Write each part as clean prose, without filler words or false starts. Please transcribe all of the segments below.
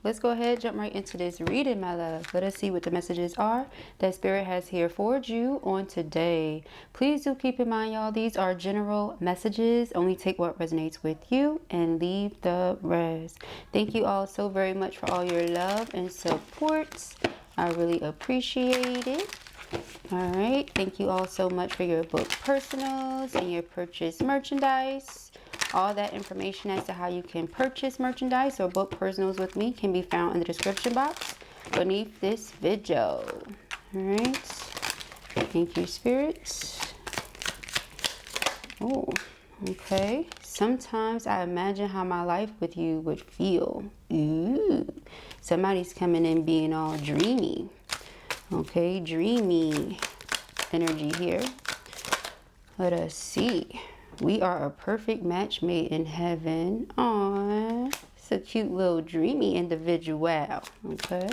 let's go ahead, jump right into this reading, my love. Let us see what the messages are that Spirit has here for you on today. Please do keep in mind, y'all, these are general messages. Only take what resonates with you and leave the rest. Thank you all so very much for all your love and support. I really appreciate it. All right. Thank you all so much for your book personals and your purchase merchandise. All that information as to how you can purchase merchandise or book personals with me can be found in the description box beneath this video. All right. Thank you, spirits. Oh, okay. Sometimes I imagine how my life with you would feel. Ooh. Somebody's coming in being all dreamy. Okay, dreamy energy here. Let us see. We are a perfect match made in heaven. Aww, it's a cute little dreamy individual. Okay.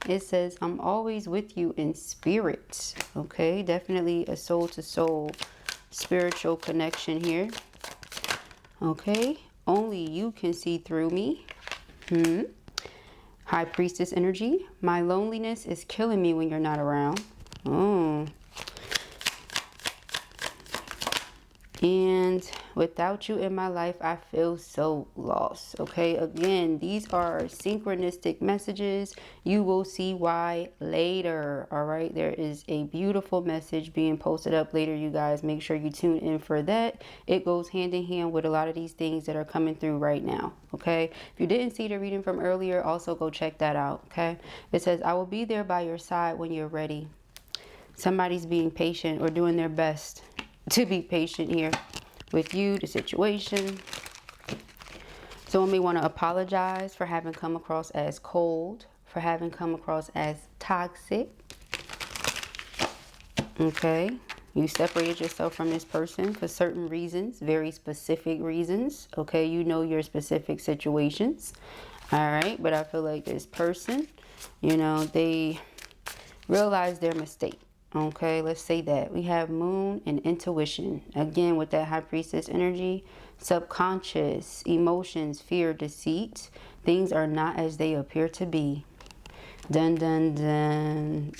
It says, I'm always with you in spirit. Okay, definitely a soul-to-soul spiritual connection here. Okay, only you can see through me. High Priestess energy. My loneliness is killing me when you're not around. Oh. And without you in my life, I feel so lost. Okay, again, these are synchronistic messages. You will see why later. All right, there is a beautiful message being posted up later, you guys. Make sure you tune in for that. It goes hand in hand with a lot of these things that are coming through right now. Okay, if you didn't see the reading from earlier, also go check that out. Okay, it says, I will be there by your side when you're ready. Somebody's being patient or doing their best to be patient here with you, the situation. Someone may want to apologize for having come across as cold, for having come across as toxic. Okay, you separated yourself from this person for certain reasons, very specific reasons. Okay, you know your specific situations. All right, but I feel like this person, you know, they realized their mistake. Okay, let's say that. We have moon and intuition. Again, with that High Priestess energy, subconscious, emotions, fear, deceit. Things are not as they appear to be. Dun, dun, dun.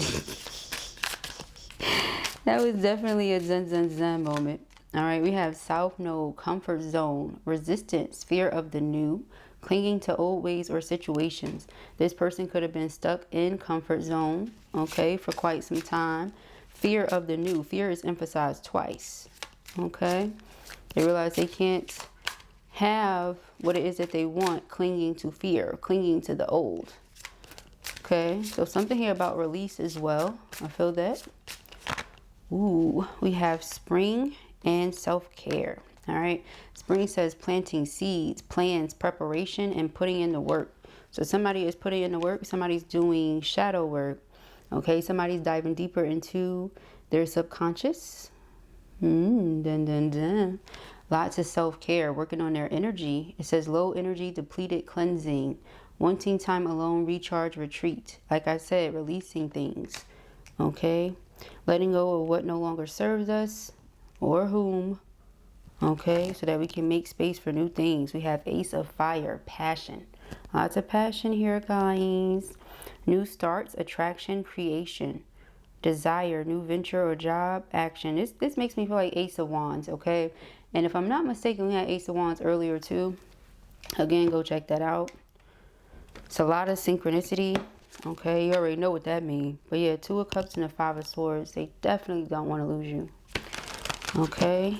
That was definitely a dun, dun, dun moment. All right, we have South Node, comfort zone, resistance, fear of the new, clinging to old ways or situations. This person could have been stuck in comfort zone, okay, for quite some time. Fear of the new. Fear is emphasized twice, okay? They realize they can't have what it is that they want, clinging to fear, clinging to the old. Okay, so something here about release as well. I feel that. Ooh, we have spring and self-care. All right, spring says planting seeds, plans, preparation, and putting in the work. So somebody is putting in the work, somebody's doing shadow work. Okay, somebody's diving deeper into their subconscious. Dun, dun, dun. Lots of self-care, working on their energy. It says low energy, depleted, cleansing, wanting time alone, recharge, retreat. Like I said, releasing things. Okay, letting go of what no longer serves us or whom. Okay, so that we can make space for new things. We have Ace of Fire, passion. Lots of passion here, guys. New starts, attraction, creation, desire, new venture or job, action. This makes me feel like Ace of Wands, okay? And if I'm not mistaken, we had Ace of Wands earlier too. Again, go check that out. It's a lot of synchronicity, okay? You already know what that means. But yeah, Two of Cups and the Five of Swords, they definitely don't want to lose you, okay?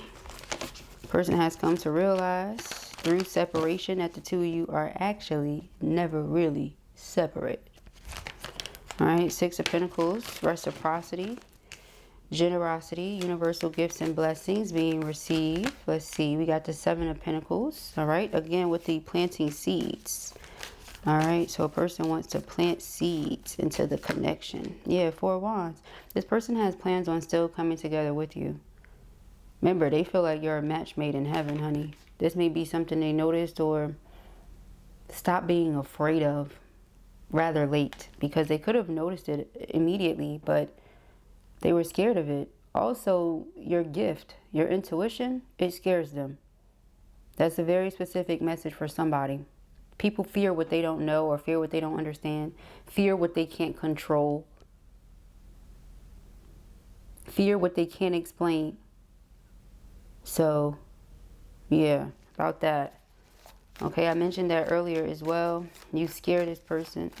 Person has come to realize through separation that the two of you are actually never really separate. All right, Six of Pentacles, reciprocity, generosity, universal gifts and blessings being received. Let's see, we got the Seven of Pentacles. All right, again with the planting seeds. All right, so a person wants to plant seeds into the connection. Yeah, Four of Wands. This person has plans on still coming together with you. Remember, they feel like you're a match made in heaven, honey. This may be something they noticed or stop being afraid of rather late, because they could have noticed it immediately, but they were scared of it. Also, your gift, your intuition, it scares them. That's a very specific message for somebody. People fear what they don't know, or fear what they don't understand, fear what they can't control, fear what they can't explain. So, yeah, about that. Okay, I mentioned that earlier as well. You scare this person.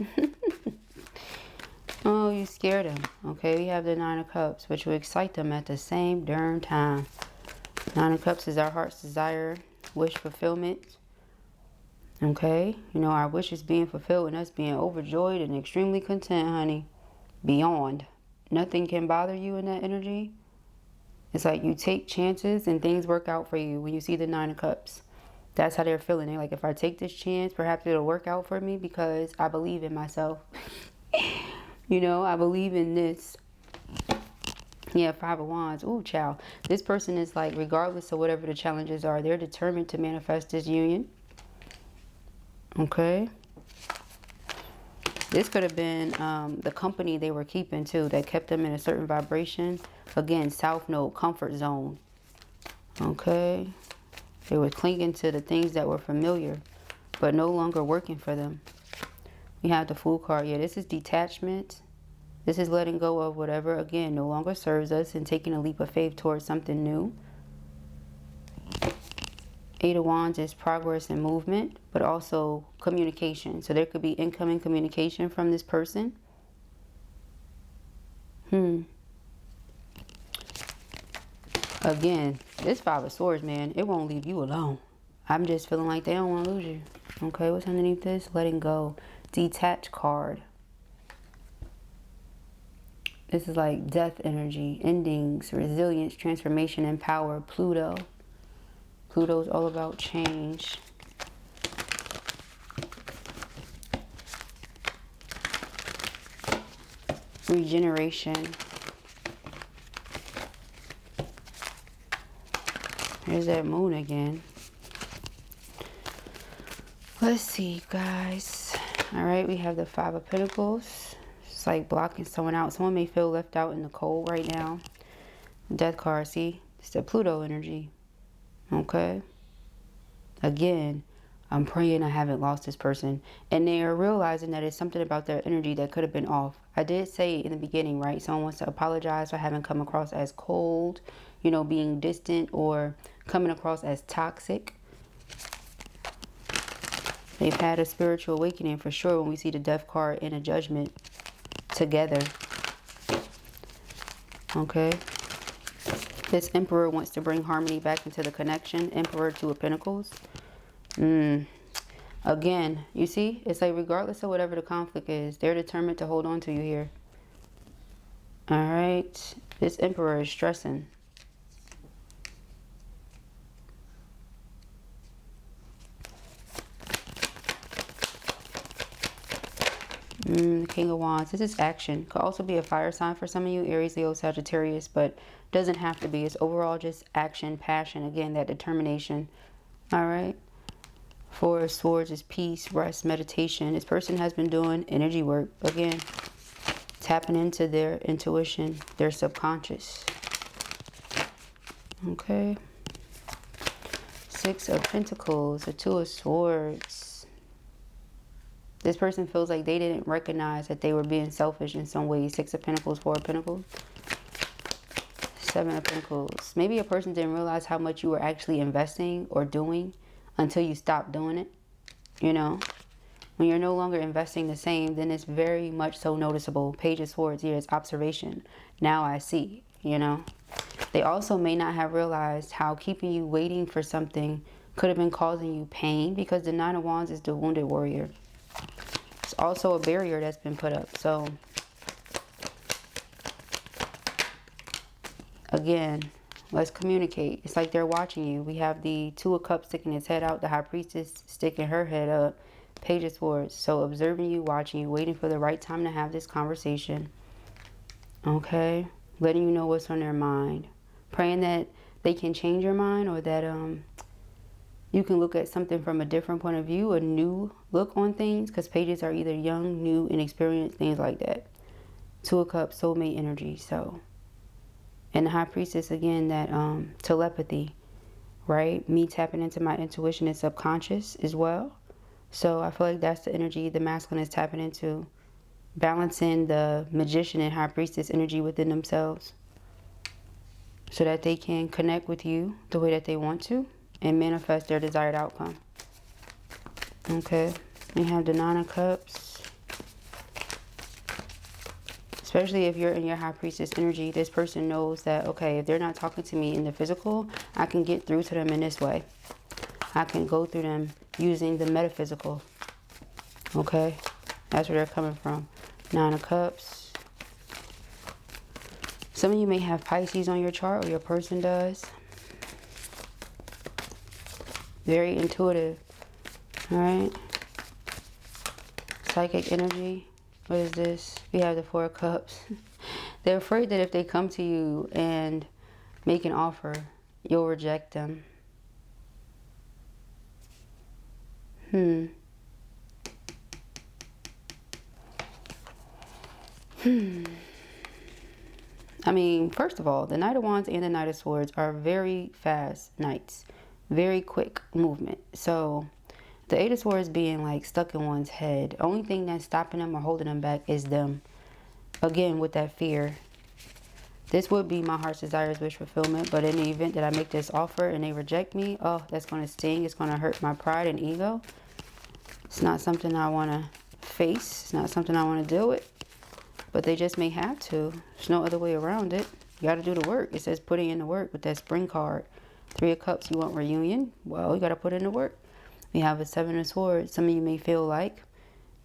Oh, you scared them. Okay, we have the Nine of Cups, but you excite them at the same darn time. Nine of Cups is our heart's desire, wish fulfillment. Okay, you know, our wish is being fulfilled and us being overjoyed and extremely content, honey. Beyond. Nothing can bother you in that energy. It's like you take chances and things work out for you when you see the Nine of Cups. That's how they're feeling. They're like, if I take this chance, perhaps it'll work out for me because I believe in myself. You know, I believe in this. Yeah, Five of Wands. Ooh, child. This person is like, regardless of whatever the challenges are, they're determined to manifest this union. Okay. This could have been the company they were keeping too, that kept them in a certain vibration. Again, South Node, comfort zone. Okay. They were clinging to the things that were familiar, but no longer working for them. We have the Fool card. Yeah, this is detachment. This is letting go of whatever, again, no longer serves us and taking a leap of faith towards something new. Eight of Wands is progress and movement, but also communication. So there could be incoming communication from this person. Again, this Five of Swords, man, it won't leave you alone. I'm just feeling like they don't want to lose you. Okay, what's underneath this? Letting go. Detached card. This is like death energy, endings, resilience, transformation, and power. Pluto. Pluto's all about change. Regeneration. There's that moon again. Let's see, guys. All right, we have the Five of Pentacles. It's like blocking someone out. Someone may feel left out in the cold right now. Death card, see? It's the Pluto energy. Okay. Again, I'm praying I haven't lost this person. And they are realizing that it's something about their energy that could have been off. I did say in the beginning, right? Someone wants to apologize for having come across as cold, you know, being distant, or coming across as toxic. They've had a spiritual awakening for sure when we see the Death card and a Judgment together. Okay. This Emperor wants to bring harmony back into the connection. Emperor, Two of Pentacles. Again, you see, it's like regardless of whatever the conflict is, they're determined to hold on to you here. All right. This Emperor is stressing. King of Wands. This is action. Could also be a fire sign for some of you, Aries, Leo, Sagittarius, but doesn't have to be. It's overall just action, passion. Again, that determination. All right. Four of Swords is peace, rest, meditation. This person has been doing energy work. Again, tapping into their intuition, their subconscious. Okay. Six of Pentacles, the Two of Swords. This person feels like they didn't recognize that they were being selfish in some way. Six of Pentacles, Four of Pentacles. Seven of Pentacles. Maybe a person didn't realize how much you were actually investing or doing until you stopped doing it. You know, when you're no longer investing the same, then it's very much so noticeable. Page of Swords, here is observation. Now I see, you know. They also may not have realized how keeping you waiting for something could have been causing you pain, because the Nine of Wands is the wounded warrior. It's also a barrier that's been put up. So, again, let's communicate. It's like they're watching you. We have the Two of Cups sticking its head out. The High Priestess sticking her head up. Page of Swords. So, observing you, watching you, waiting for the right time to have this conversation. Okay? Letting you know what's on their mind. Praying that they can change your mind, or that you can look at something from a different point of view, a new look on things, because pages are either young, new, inexperienced, things like that. Two of Cups, soulmate energy. So, and the High Priestess, again, that telepathy, right? Me tapping into my intuition and subconscious as well. So I feel like that's the energy the masculine is tapping into. Balancing the magician and high priestess energy within themselves, so that they can connect with you the way that they want to and manifest their desired outcome. Okay, we have the Nine of Cups. Especially if you're in your high priestess energy, this person knows that, okay, if they're not talking to me in the physical, I can get through to them in this way. I can go through them using the metaphysical. Okay, that's where they're coming from. Nine of Cups. Some of you may have Pisces on your chart, or your person does. Very intuitive. All right. Psychic energy. What is this? We have the Four of Cups. They're afraid that if they come to you and make an offer, you'll reject them. I mean, first of all, the Knight of Wands and the Knight of Swords are very fast knights. Very quick movement. So the Eight of Swords being like stuck in one's head. Only thing that's stopping them or holding them back is them. Again, with that fear. This would be my heart's desires, wish fulfillment. But in the event that I make this offer and they reject me, oh, that's going to sting. It's going to hurt my pride and ego. It's not something I want to face. It's not something I want to deal with. But they just may have to. There's no other way around it. You got to do the work. It says putting in the work with that Spring card. Three of Cups, you want reunion? Well, you got to put in the work. We have a Seven of Swords. Some of you may feel like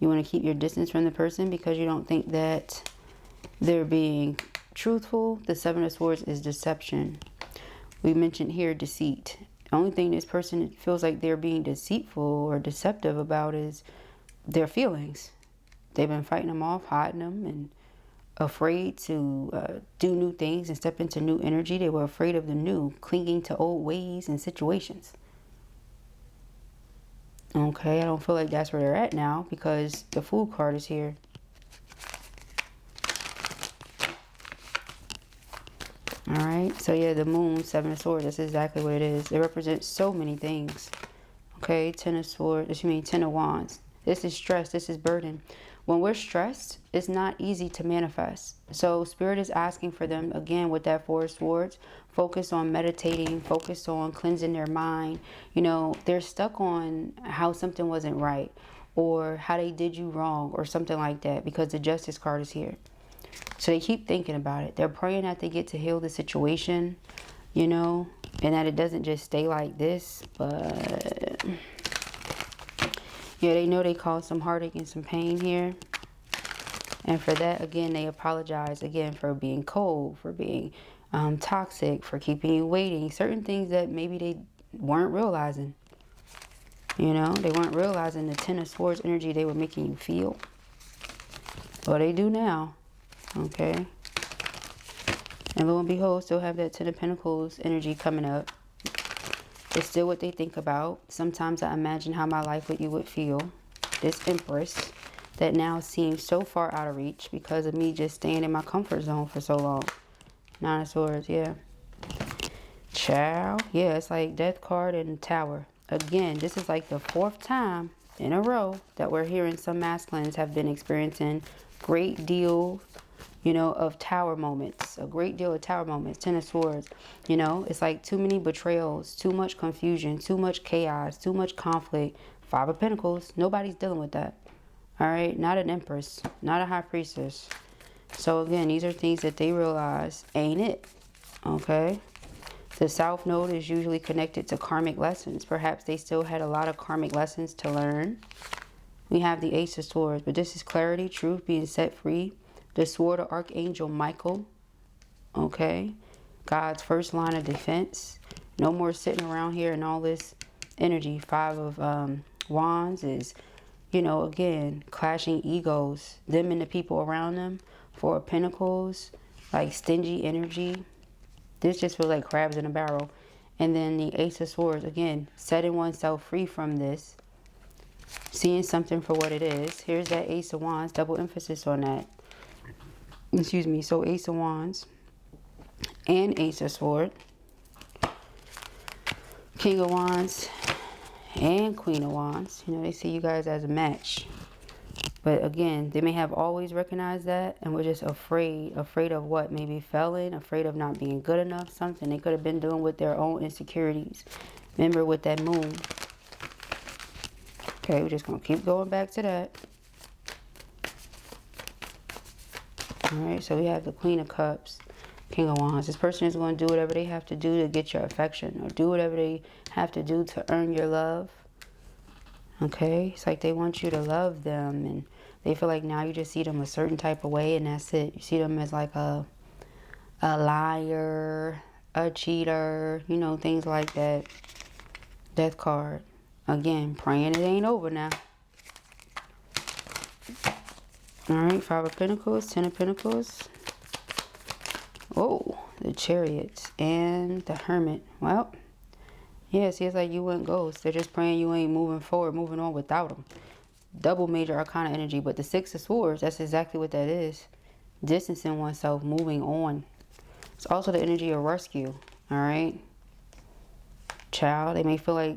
you want to keep your distance from the person because you don't think that they're being truthful. The Seven of Swords is deception. We mentioned here deceit. The only thing this person feels like they're being deceitful or deceptive about is their feelings. They've been fighting them off, hiding them, and afraid to do new things and step into new energy. They were afraid of the new, clinging to old ways and situations. Okay, I don't feel like that's where they're at now because the Fool card is here. All right, so yeah, the Moon, Seven of Swords, that's exactly what it is. It represents so many things. Okay, Ten of Swords, Ten of Wands. This is stress, this is burden. When we're stressed, it's not easy to manifest. So Spirit is asking for them, again, with that Four of Swords, focus on meditating, focus on cleansing their mind. You know, they're stuck on how something wasn't right or how they did you wrong or something like that because the Justice card is here. So they keep thinking about it. They're praying that they get to heal the situation, you know, and that it doesn't just stay like this. But yeah, they know they caused some heartache and some pain here. And for that, again, they apologize again for being cold, for being toxic, for keeping you waiting. Certain things that maybe they weren't realizing. You know, they weren't realizing the Ten of Swords energy they were making you feel. Well, they do now. Okay. And lo and behold, still have that Ten of Pentacles energy coming up. It's still what they think about. Sometimes I imagine how my life with you would feel. This Empress that now seems so far out of reach because of me just staying in my comfort zone for so long. Nine of Swords, yeah. Child, yeah, it's like Death card and Tower. Again, this is like the 4th time in a row that we're hearing some masculines have been experiencing great deal, you know, of Tower moments. A great deal of Tower moments. Ten of Swords. You know, it's like too many betrayals, too much confusion, too much chaos, too much conflict. Five of Pentacles. Nobody's dealing with that. All right, not an Empress, not a High Priestess. So again, these are things that they realize ain't it. Okay. The South Node is usually connected to karmic lessons. Perhaps they still had a lot of karmic lessons to learn. We have the Ace of Swords, but this is clarity, truth, being set free. The Sword of Archangel Michael. Okay. God's first line of defense. No more sitting around here and all this energy. Five of Wands is, you know, again, clashing egos. Them and the people around them. Four of Pentacles. Like stingy energy. This just feels like crabs in a barrel. And then the Ace of Swords, again, setting oneself free from this. Seeing something for what it is. Here's that Ace of Wands. Double emphasis on that. Excuse me. So Ace of Wands. And Ace of Swords. King of Wands. and Queen of Wands. You know, they see you guys as a match. But again, they may have always recognized that and were just afraid. Afraid of what? Maybe failing, afraid of not being good enough, something they could have been doing with their own insecurities. Remember with that moon. Okay, we're just going to keep going back to that. Alright, so we have the Queen of Cups, King of Wands. This person is going to do whatever they have to do to get your affection, or do whatever they have to do to earn your love. Okay, it's like they want you to love them, and they feel like now you just see them a certain type of way, and that's it. You see them as like a liar, a cheater, you know, things like that. Death card. Again, praying it ain't over now. Alright, 5 of Pentacles, 10 of Pentacles. Oh, the Chariots and the Hermit. Well, yeah, see, it's like you went ghost. They're just praying you ain't moving forward, moving on without them. Double major arcana energy, but the 6 of Swords, that's exactly what that is. Distancing oneself, moving on. It's also the energy of rescue, alright? Child, they may feel like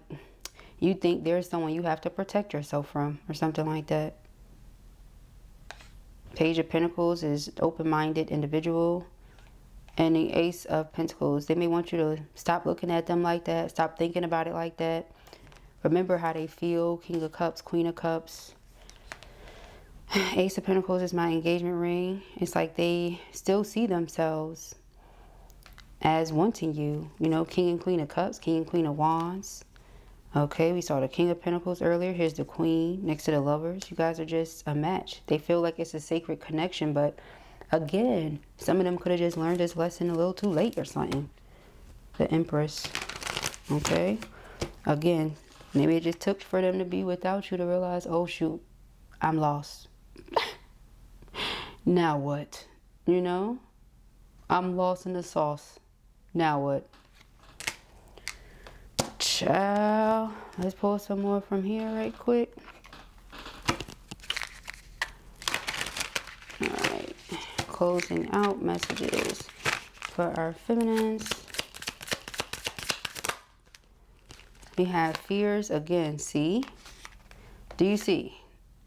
you think there's someone you have to protect yourself from, or something like that. Page of Pentacles is open-minded individual. And the Ace of Pentacles, they may want you to stop looking at them like that. Stop thinking about it like that. Remember how they feel. King of Cups, Queen of Cups. Ace of Pentacles is my engagement ring. It's like they still see themselves as wanting you. You know, King and Queen of Cups, King and Queen of Wands. Okay, we saw the King of Pentacles earlier. Here's the Queen next to the Lovers. You guys are just a match. They feel like it's a sacred connection, but again, some of them could have just learned this lesson a little too late or something. The Empress. Okay, again, maybe it just took for them to be without you to realize, oh shoot, I'm lost. Now what? You know, I'm lost in the sauce. Now what? Child, let's pull some more from here right quick. Alright, closing out messages for our feminines. We have fears again. See? Do you see?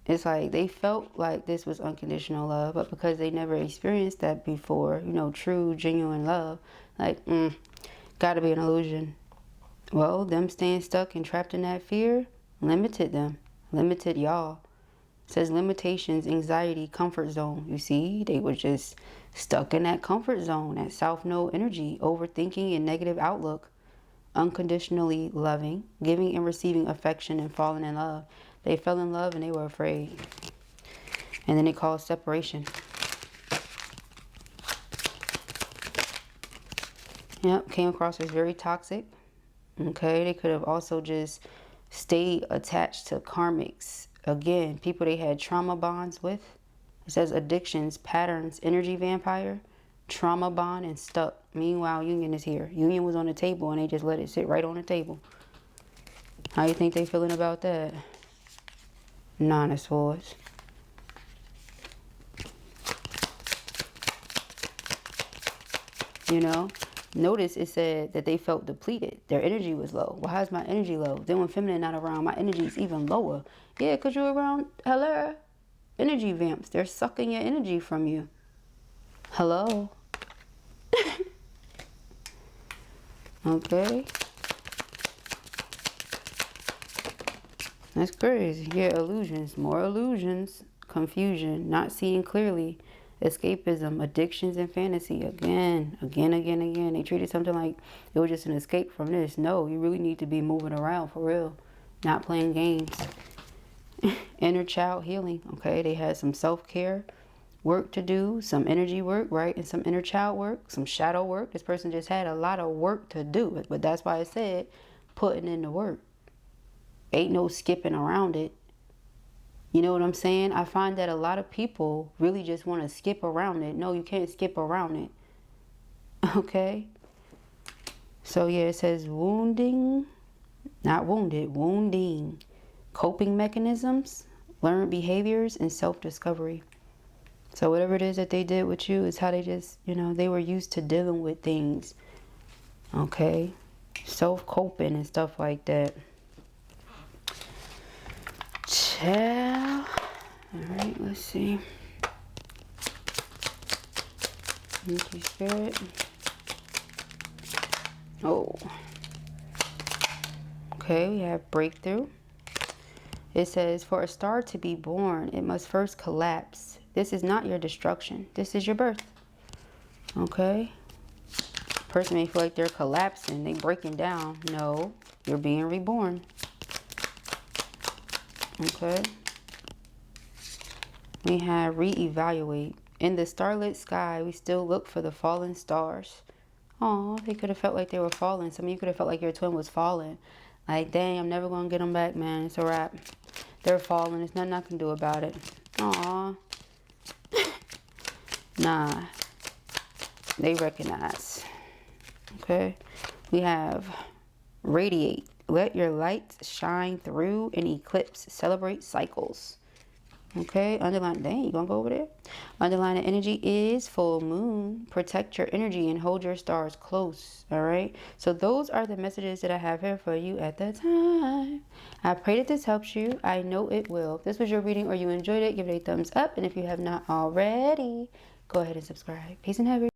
It's like they felt like this was unconditional love, but because they never experienced that before, you know, true, genuine love, like, gotta be an illusion. Well, them staying stuck and trapped in that fear limited them, limited y'all. It says limitations, anxiety, comfort zone. You see, they were just stuck in that comfort zone, that South Node energy, overthinking and negative outlook, unconditionally loving, giving and receiving affection and falling in love. They fell in love and they were afraid. And then it caused separation. Yep, came across as very toxic. Okay, they could have also just stayed attached to karmics. Again, people they had trauma bonds with. It says addictions, patterns, energy vampire, trauma bond, and stuck. Meanwhile, union is here. Union was on the table and they just let it sit right on the table. How you think they feeling about that? Nine of Swords. You know? Notice it said that they felt depleted. Their energy was low. Why is my energy low? Then when feminine not around, my energy is even lower. Yeah, because you're around, hello, energy vamps. They're sucking your energy from you. Hello. Okay. That's crazy. Yeah, illusions. More illusions. Confusion. Not seeing clearly. Escapism, addictions, and fantasy. Again. They treated something like it was just an escape from this. No, you really need to be moving around for real. Not playing games. Inner child healing. Okay, they had some self-care work to do, some energy work, right? And some inner child work, some shadow work. This person just had a lot of work to do. But that's why I said putting in the work. Ain't no skipping around it. You know what I'm saying? I find that a lot of people really just want to skip around it. No, you can't skip around it. Okay? So, yeah, it says wounding. Not wounded, wounding. Coping mechanisms, learned behaviors, and self-discovery. So whatever it is that they did with you is how they just, you know, they were used to dealing with things. Okay? Self-coping and stuff like that. Child. Alright, let's see. Thank you, Spirit. Oh. Okay, we have breakthrough. It says, for a star to be born, it must first collapse. This is not your destruction. This is your birth. Okay? Person may feel like they're collapsing. They breaking down. No, you're being reborn. Okay? We have reevaluate. In the starlit sky, we still look for the fallen stars. Oh, they could have felt like they were falling. Some of you could have felt like your twin was falling. Like, dang, I'm never going to get them back, man. It's a wrap. They're falling. There's nothing I can do about it. Aw. Nah. They recognize. Okay. We have radiate. Let your light shine through an eclipse. Celebrate cycles. Okay, underline, dang, you gonna go over there? Underline energy is full moon. Protect your energy and hold your stars close. All right, so those are the messages that I have here for you at the time. I pray that this helps you. I know it will. If this was your reading or you enjoyed it, give it a thumbs up. And if you have not already, go ahead and subscribe. Peace and heaven.